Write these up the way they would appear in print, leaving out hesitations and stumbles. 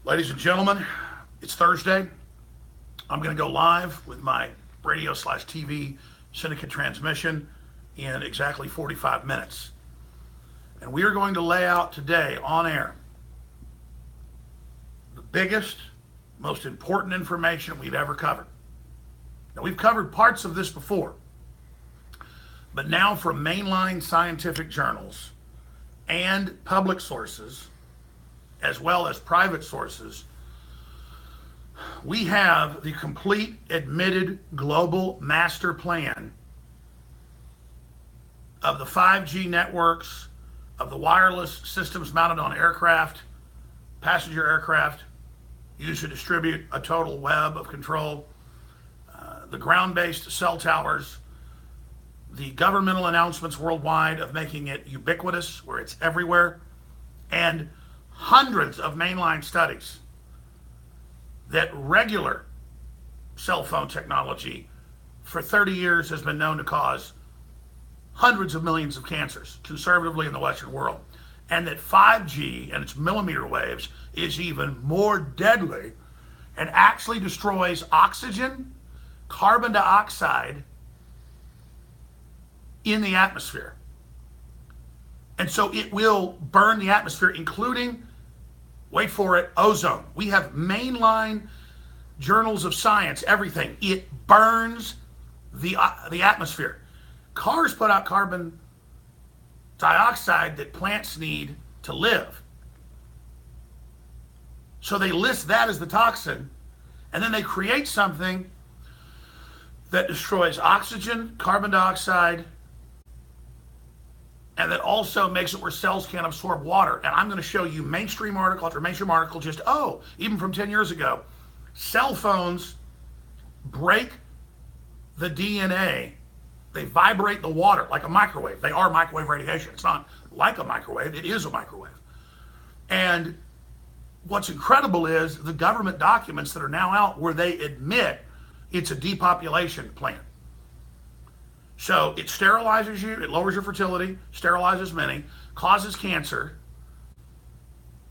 Ladies and gentlemen, it's Thursday. I'm going to go live with my radio/TV syndicate transmission in exactly 45 minutes. And we are going to lay out today on air the biggest, most important information we've ever covered. Now, we've covered parts of this before, but now from mainline scientific journals and public sources, as well as private sources, we have the complete admitted global master plan of the 5G networks, of the wireless systems mounted on aircraft, passenger aircraft, used to distribute a total web of control, the ground-based cell towers, the governmental announcements worldwide of making it ubiquitous, where it's everywhere, and hundreds of mainline studies that regular cell phone technology for 30 years has been known to cause hundreds of millions of cancers conservatively in the Western world, and that 5G and its millimeter waves is even more deadly and actually destroys oxygen, carbon dioxide in the atmosphere. And so it will burn the atmosphere, including, wait for it, ozone. We have mainline journals of science, everything. It burns the atmosphere. Cars put out carbon dioxide that plants need to live. So they list that as the toxin, and then they create something that destroys oxygen, carbon dioxide, and that also makes it where cells can't absorb water. And I'm going to show you mainstream article after mainstream article, even from 10 years ago. Cell phones break the DNA. They vibrate the water like a microwave. They are microwave radiation. It's not like a microwave. It is a microwave. And what's incredible is the government documents that are now out where they admit it's a depopulation plan. So it sterilizes you, it lowers your fertility, sterilizes many, causes cancer.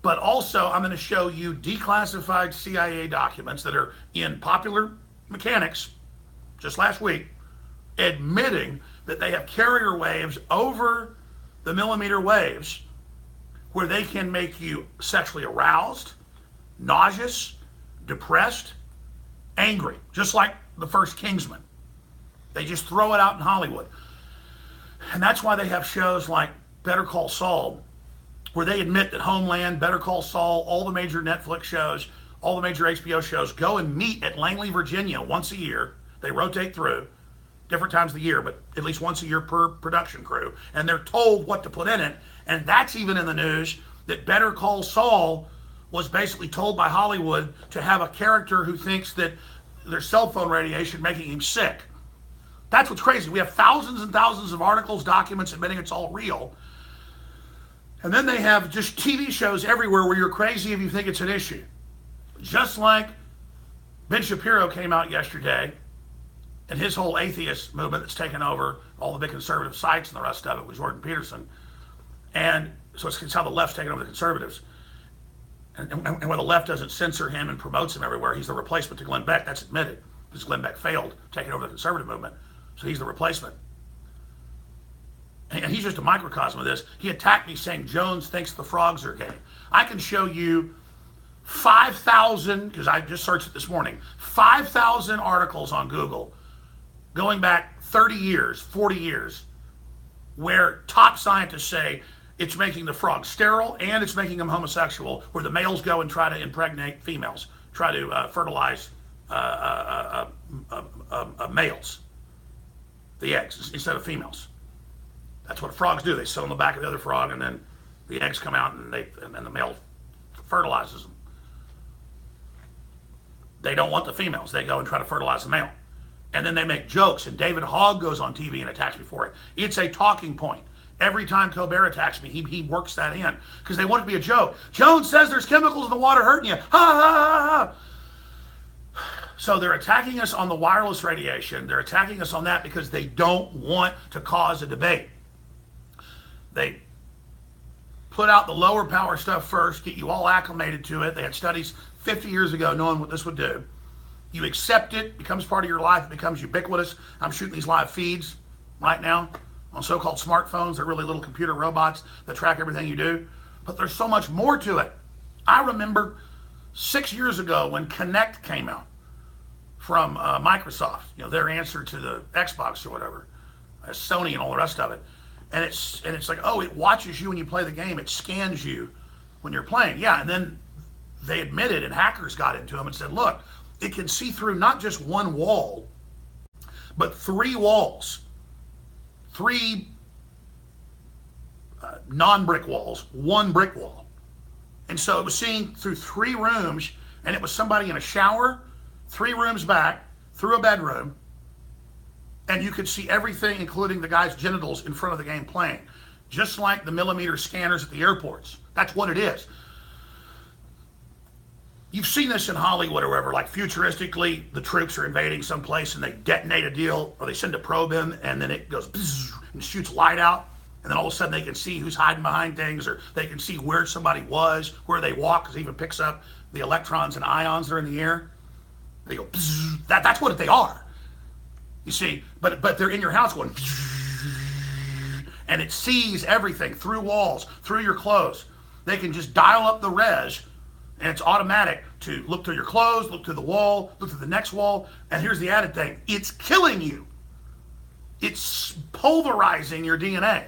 But also, I'm going to show you declassified CIA documents that are in Popular Mechanics, just last week, admitting that they have carrier waves over the millimeter waves where they can make you sexually aroused, nauseous, depressed, angry, just like the first Kingsman. They just throw it out in Hollywood. And that's why they have shows like Better Call Saul, where they admit that Homeland, Better Call Saul, all the major Netflix shows, all the major HBO shows go and meet at Langley, Virginia once a year. They rotate through different times of the year, but at least once a year per production crew. And they're told what to put in it. And that's even in the news that Better Call Saul was basically told by Hollywood to have a character who thinks that there's cell phone radiation making him sick. That's what's crazy. We have thousands and thousands of articles, documents admitting it's all real. And then they have just TV shows everywhere where you're crazy if you think it's an issue. Just like Ben Shapiro came out yesterday and his whole atheist movement that's taken over all the big conservative sites and the rest of it with Jordan Peterson. And so it's how the left's taken over the conservatives. And when the left doesn't censor him and promotes him everywhere, he's the replacement to Glenn Beck. That's admitted, because Glenn Beck failed taking over the conservative movement. So he's the replacement. And he's just a microcosm of this. He attacked me saying Jones thinks the frogs are gay. I can show you 5,000, because I just searched it this morning, 5,000 articles on Google going back 30 years, 40 years, where top scientists say it's making the frogs sterile and it's making them homosexual, where the males go and try to impregnate females, try to fertilize males, the eggs, instead of females. That's what frogs do. They sit on the back of the other frog, and then the eggs come out, and the male fertilizes them. They don't want the females. They go and try to fertilize the male. And then they make jokes, and David Hogg goes on TV and attacks me for it. It's a talking point. Every time Colbert attacks me, he works that in, because they want it to be a joke. Jones says there's chemicals in the water hurting you. Ha, ha, ha, ha. So they're attacking us on the wireless radiation. They're attacking us on that because they don't want to cause a debate. They put put out the lower power stuff first, get you all acclimated to it. They had studies 50 years ago knowing what this would do. You accept it, becomes part of your life, it becomes ubiquitous. I'm shooting these live feeds right now on so-called smartphones. They're really little computer robots that track everything you do. But there's so much more to it. I remember 6 years ago when Kinect came out from Microsoft, their answer to the Xbox or whatever, Sony and all the rest of it. And it's like, oh, it watches you when you play the game. It scans you when you're playing. Yeah, and then they admitted, and hackers got into them and said, look, it can see through not just one wall, but 3 walls. 3 non-brick walls, 1 brick wall. And so it was seeing through 3 rooms, and it was somebody in a shower, 3 rooms back, through a bedroom, and you could see everything, including the guy's genitals, in front of the game playing. Just like the millimeter scanners at the airports. That's what it is. You've seen this in Hollywood or wherever, like futuristically, the troops are invading some place and they detonate a deal, or they send a probe in, and then it goes bzzz, and shoots light out, and then all of a sudden they can see who's hiding behind things, or they can see where somebody was, where they walk, because it even picks up the electrons and ions that are in the air. They go bzzz. That's what they are. You see, but they're in your house going, and it sees everything through walls, through your clothes. They can just dial up the res, and it's automatic to look through your clothes, look through the wall, look through the next wall. And here's the added thing: it's killing you. It's pulverizing your DNA.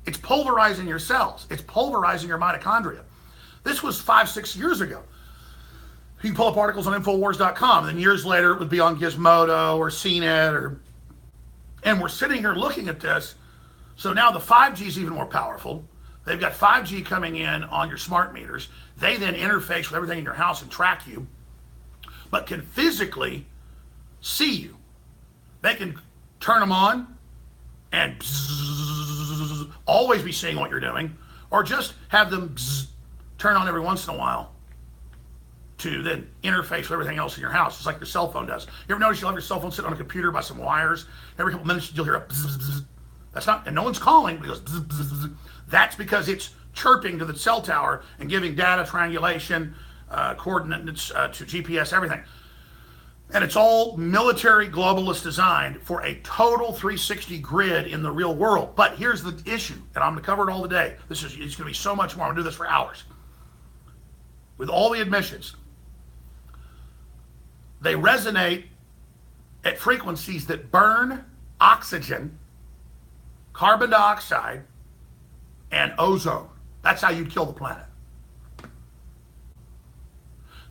It's pulverizing your cells. It's pulverizing your mitochondria. This was 5-6 years ago. You can pull up articles on Infowars.com, and then years later it would be on Gizmodo or CNET, and we're sitting here looking at this. So now the 5G is even more powerful. They've got 5G coming in on your smart meters. They then interface with everything in your house and track you, but can physically see you. They can turn them on and bzzz, always be seeing what you're doing, or just have them bzzz, turn on every once in a while to then interface with everything else in your house, just like your cell phone does. You ever notice you'll have your cell phone sitting on a computer by some wires? Every couple minutes you'll hear a bzz, bzz. That's not, and no one's calling, but it goes bzz, bzz, bzz. That's because it's chirping to the cell tower and giving data triangulation, coordinates to GPS, everything. And it's all military globalist designed for a total 360 grid in the real world. But here's the issue, and I'm going to cover it all today. It's going to be so much more. I'm going to do this for hours. With all the admissions, they resonate at frequencies that burn oxygen, carbon dioxide, and ozone. That's how you'd kill the planet.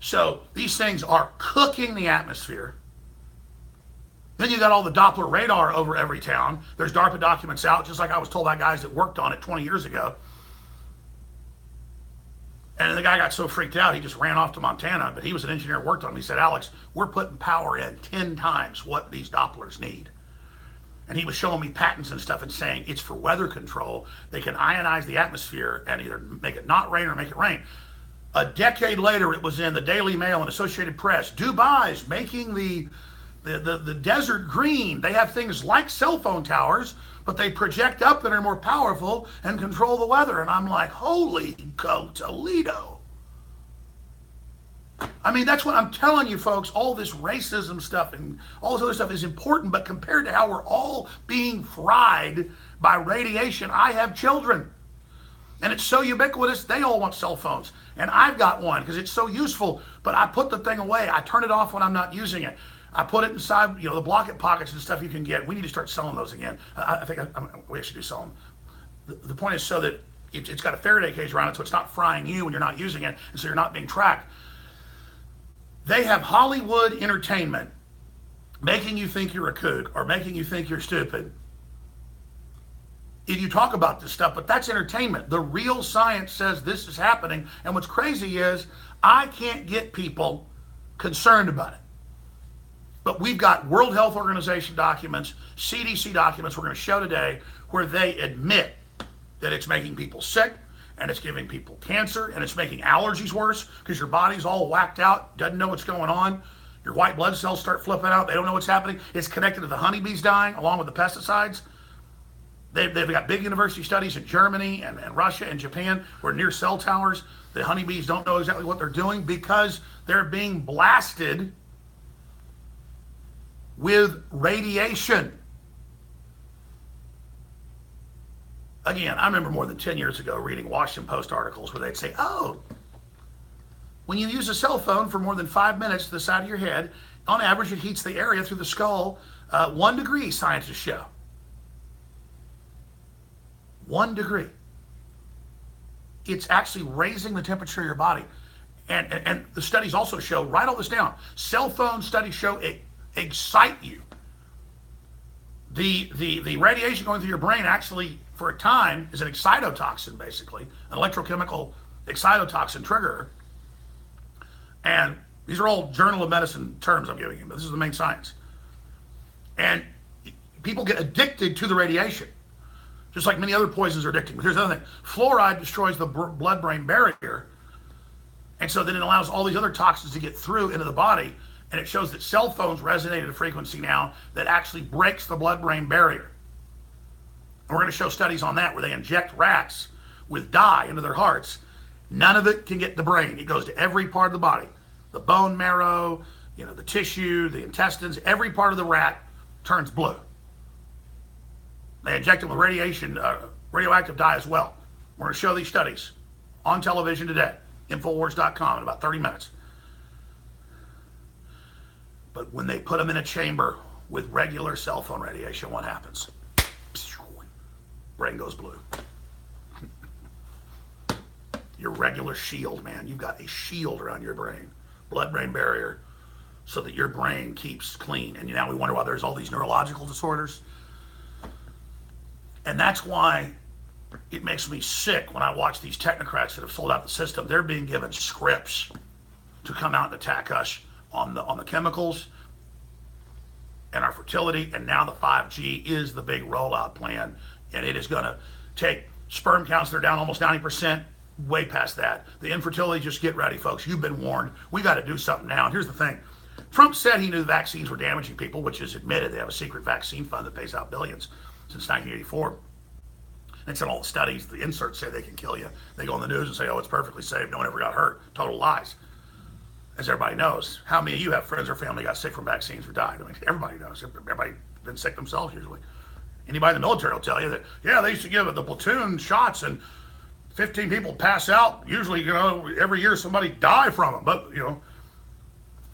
So these things are cooking the atmosphere. Then you got all the Doppler radar over every town. There's DARPA documents out, just like I was told by guys that worked on it 20 years ago. And the guy got so freaked out, he just ran off to Montana, but he was an engineer, worked on it. He said, Alex, we're putting power in 10 times what these Dopplers need. And he was showing me patents and stuff and saying it's for weather control. They can ionize the atmosphere and either make it not rain or make it rain. A decade later, it was in the Daily Mail and Associated Press. Dubai's making the desert green. They have things like cell phone towers, but they project up and are more powerful and control the weather. And I'm like, holy Toledo. I mean, that's what I'm telling you, folks. All this racism stuff and all this other stuff is important, but compared to how we're all being fried by radiation, I have children. And it's so ubiquitous, they all want cell phones. And I've got one because it's so useful, but I put the thing away. I turn it off when I'm not using it. I put it inside, the block it pockets and stuff you can get. We need to start selling those again. I think we actually do sell them. The point is so that it's got a Faraday cage around it, so it's not frying you when you're not using it, and so you're not being tracked. They have Hollywood entertainment making you think you're a kook or making you think you're stupid. If you talk about this stuff, but that's entertainment. The real science says this is happening, and what's crazy is I can't get people concerned about it. But we've got World Health Organization documents, CDC documents we're going to show today where they admit that it's making people sick, and it's giving people cancer, and it's making allergies worse because your body's all whacked out, doesn't know what's going on. Your white blood cells start flipping out. They don't know what's happening. It's connected to the honeybees dying along with the pesticides. They've got big university studies in Germany and Russia and Japan where near cell towers, the honeybees don't know exactly what they're doing because they're being blasted with radiation. Again, I remember more than 10 years ago reading Washington Post articles where they'd say, oh, when you use a cell phone for more than 5 minutes to the side of your head, on average it heats the area through the skull 1 degree, scientists show. 1 degree. It's actually raising the temperature of your body. And the studies also show, write all this down, cell phone studies show excite you. The radiation going through your brain actually, for a time, is an excitotoxin, basically, an electrochemical excitotoxin trigger. And these are all Journal of Medicine terms I'm giving you, but this is the main science. And people get addicted to the radiation, just like many other poisons are addicting. But here's the other thing. Fluoride destroys the blood-brain barrier, and so then it allows all these other toxins to get through into the body, and it shows that cell phones resonate at a frequency now that actually breaks the blood-brain barrier. And we're going to show studies on that where they inject rats with dye into their hearts. None of it can get the brain. It goes to every part of the body. The bone marrow, the tissue, the intestines, every part of the rat turns blue. They inject them with radiation, radioactive dye as well. We're going to show these studies on television today, Infowars.com, in about 30 minutes. But when they put them in a chamber with regular cell phone radiation, what happens? Brain goes blue. Your regular shield, man. You've got a shield around your brain, blood-brain barrier, so that your brain keeps clean. And now we wonder why there's all these neurological disorders. And that's why it makes me sick when I watch these technocrats that have sold out the system. They're being given scripts to come out and attack us on the chemicals and our fertility. And now the 5G is the big rollout plan. And it is going to take sperm counts that are down almost 90%, way past that. The infertility, just get ready, folks. You've been warned. We got to do something now. And here's the thing. Trump said he knew the vaccines were damaging people, which is admitted. They have a secret vaccine fund that pays out billions since 1984. And it's in all the studies. The inserts say they can kill you. They go on the news and say, oh, it's perfectly safe. No one ever got hurt. Total lies. As everybody knows, how many of you have friends or family got sick from vaccines or died? I mean, everybody knows. Everybody's been sick themselves usually. Anybody in the military will tell you that, yeah, they used to give the platoon shots and 15 people pass out. Usually, every year somebody die from them. But,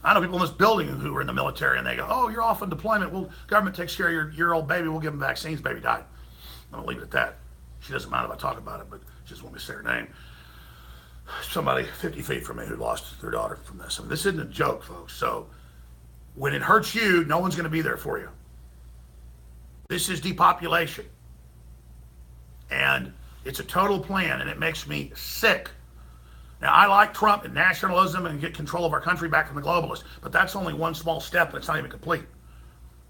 I know people in this building who were in the military and they go, oh, you're off on deployment. Well, government takes care of your year-old baby. We'll give them vaccines. Baby died. I'm going to leave it at that. She doesn't mind if I talk about it, but she just wants me to say her name. Somebody 50 feet from me who lost their daughter from this. I mean, this isn't a joke, folks. So when it hurts you, no one's going to be there for you. This is depopulation. And it's a total plan, and it makes me sick. Now, I like Trump and nationalism and get control of our country back from the globalists, but that's only one small step, and it's not even complete.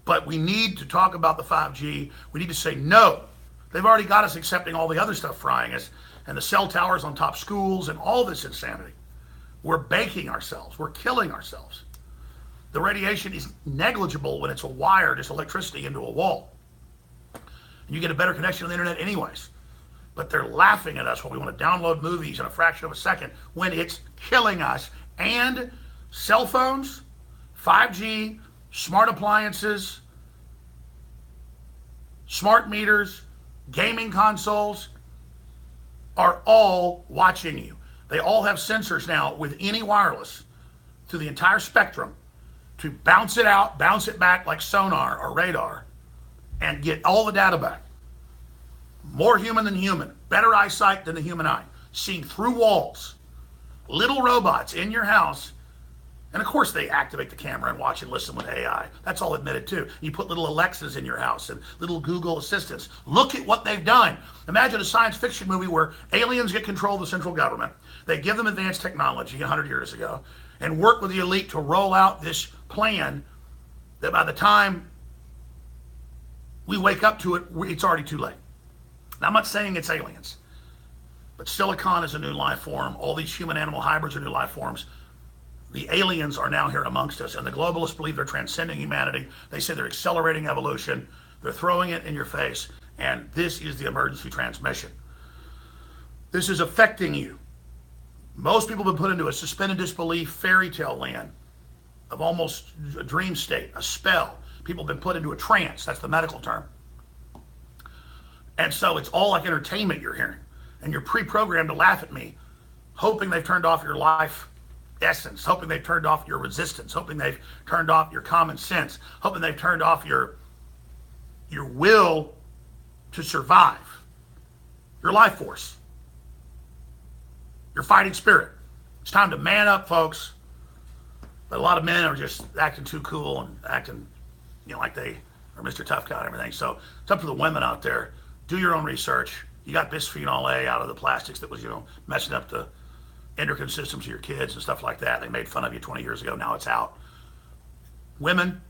But we need to talk about the 5G. We need to say no. They've already got us accepting all the other stuff frying us, and the cell towers on top schools and all this insanity. We're baking ourselves. We're killing ourselves. The radiation is negligible when it's a wire, just electricity into a wall. And you get a better connection to the internet anyways. But they're laughing at us when we want to download movies in a fraction of a second when it's killing us. And cell phones, 5G, smart appliances, smart meters, gaming consoles are all watching you. They all have sensors now with any wireless through the entire spectrum to bounce it out, bounce it back like sonar or radar, and get all the data back. More human than human, better eyesight than the human eye, seeing through walls, little robots in your house. And of course they activate the camera and watch and listen with AI. That's all admitted too. You put little Alexas in your house and little Google assistants. Look at what they've done. Imagine a science fiction movie where aliens get control of the central government. They give them advanced technology 100 years ago and work with the elite to roll out this plan that by the time we wake up to it, it's already too late. Now, I'm not saying it's aliens, but silicon is a new life form. All these human-animal hybrids are new life forms. The aliens are now here amongst us, and the globalists believe they're transcending humanity. They say they're accelerating evolution. They're throwing it in your face, And this is the emergency transmission. This is affecting you. Most people have been put into a suspended disbelief fairy tale land of almost a dream state, a spell. People have been put into a trance. That's the medical term. And so it's all like entertainment you're hearing. And you're pre-programmed to laugh at me, hoping they've turned off your life essence, hoping they've turned off your resistance, hoping they've turned off your common sense, hoping they've turned off your will to survive, your life force, your fighting spirit. It's time to man up, folks. But a lot of men are just acting too cool and acting, like they are Mr. Tough Guy and everything. So it's up to the women out there. Do your own research. You got bisphenol A out of the plastics that was, messing up the endocrine systems of your kids and stuff like that. They made fun of you 20 years ago. Now it's out. Women,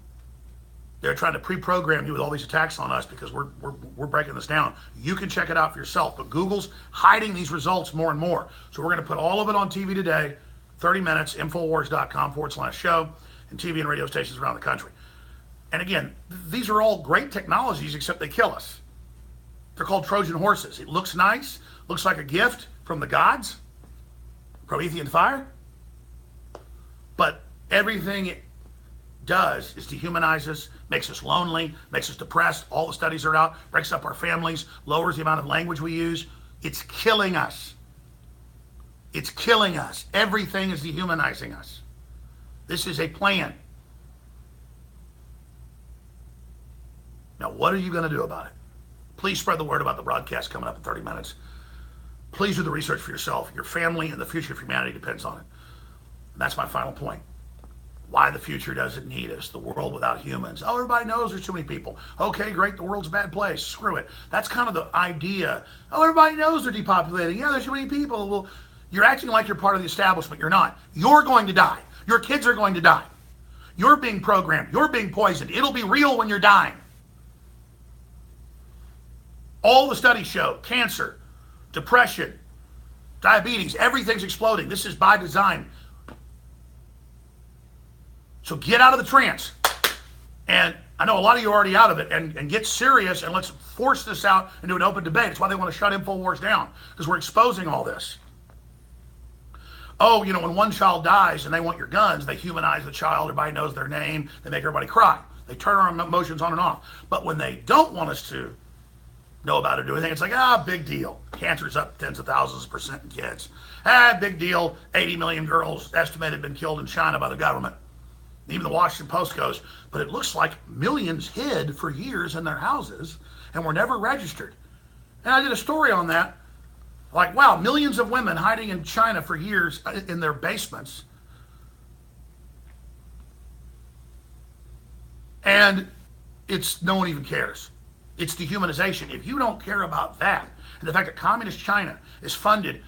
they're trying to pre-program you with all these attacks on us because we're breaking this down. You can check it out for yourself, but Google's hiding these results more and more. So we're going to put all of it on TV today, 30 minutes, Infowars.com/show, and TV and radio stations around the country. And again, these are all great technologies, except they kill us. They're called Trojan horses. It looks nice, looks like a gift from the gods, Promethean fire, but everything it does is dehumanize us, makes us lonely, makes us depressed. All the studies are out, breaks up our families, lowers the amount of language we use. It's killing us. It's killing us. Everything is dehumanizing us. This is a plan. Now, what are you going to do about it? Please spread the word about the broadcast coming up in 30 minutes. Please do the research for yourself. Your family and the future of humanity depends on it. And that's my final point. Why the future doesn't need us. The world without humans. Oh, everybody knows there's too many people. Okay, great. The world's a bad place. Screw it. That's kind of the idea. Oh, everybody knows they're depopulating. Yeah, there's too many people. Well, you're acting like you're part of the establishment. You're not. You're going to die. Your kids are going to die. You're being programmed. You're being poisoned. It'll be real when you're dying. All the studies show cancer, depression, diabetes, everything's exploding. This is by design. So get out of the trance. And I know a lot of you are already out of it, and get serious, and let's force this out into an open debate. It's why they want to shut InfoWars down, because we're exposing all this. Oh, when one child dies and they want your guns, they humanize the child, everybody knows their name, they make everybody cry. They turn our emotions on and off. But when they don't want us to know about it or do anything, it's like, big deal. Cancer's up tens of thousands of % in kids. Big deal. 80 million girls estimated been killed in China by the government. Even the Washington Post goes, but it looks like millions hid for years in their houses and were never registered. And I did a story on that. Like, wow, millions of women hiding in China for years in their basements. And no one even cares. It's dehumanization. If you don't care about that, and the fact that communist China is funded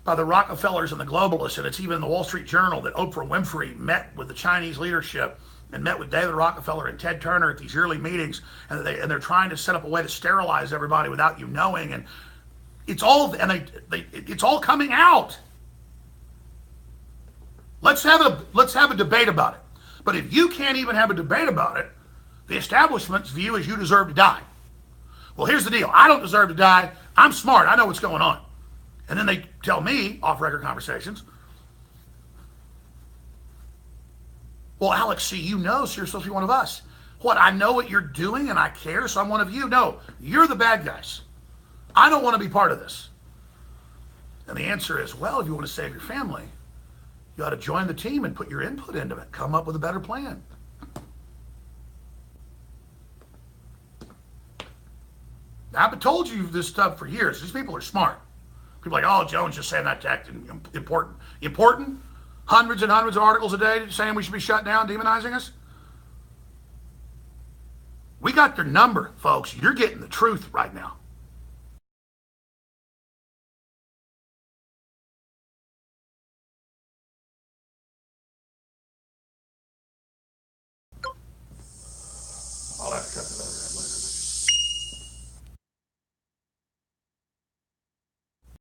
by the Rockefellers and the globalists, and it's even in the Wall Street Journal that Oprah Winfrey met with the Chinese leadership and met with David Rockefeller and Ted Turner at these yearly meetings, and they're trying to set up a way to sterilize everybody without you knowing, and it's all it's all coming out. Let's have a debate about it. But if you can't even have a debate about it, the establishment's view is you deserve to die. Well, here's the deal. I don't deserve to die. I'm smart. I know what's going on. And then they tell me, off-record conversations, well, Alex, see, so you're supposed to be one of us. What, I know what you're doing and I care, so I'm one of you? No, you're the bad guys. I don't want to be part of this. And the answer is, well, if you want to save your family, you ought to join the team and put your input into it. Come up with a better plan. I've told you this stuff for years. These people are smart. People are like, oh, Jones just saying that to act important. Important? Hundreds and hundreds of articles a day saying we should be shut down, demonizing us? We got their number, folks. You're getting the truth right now.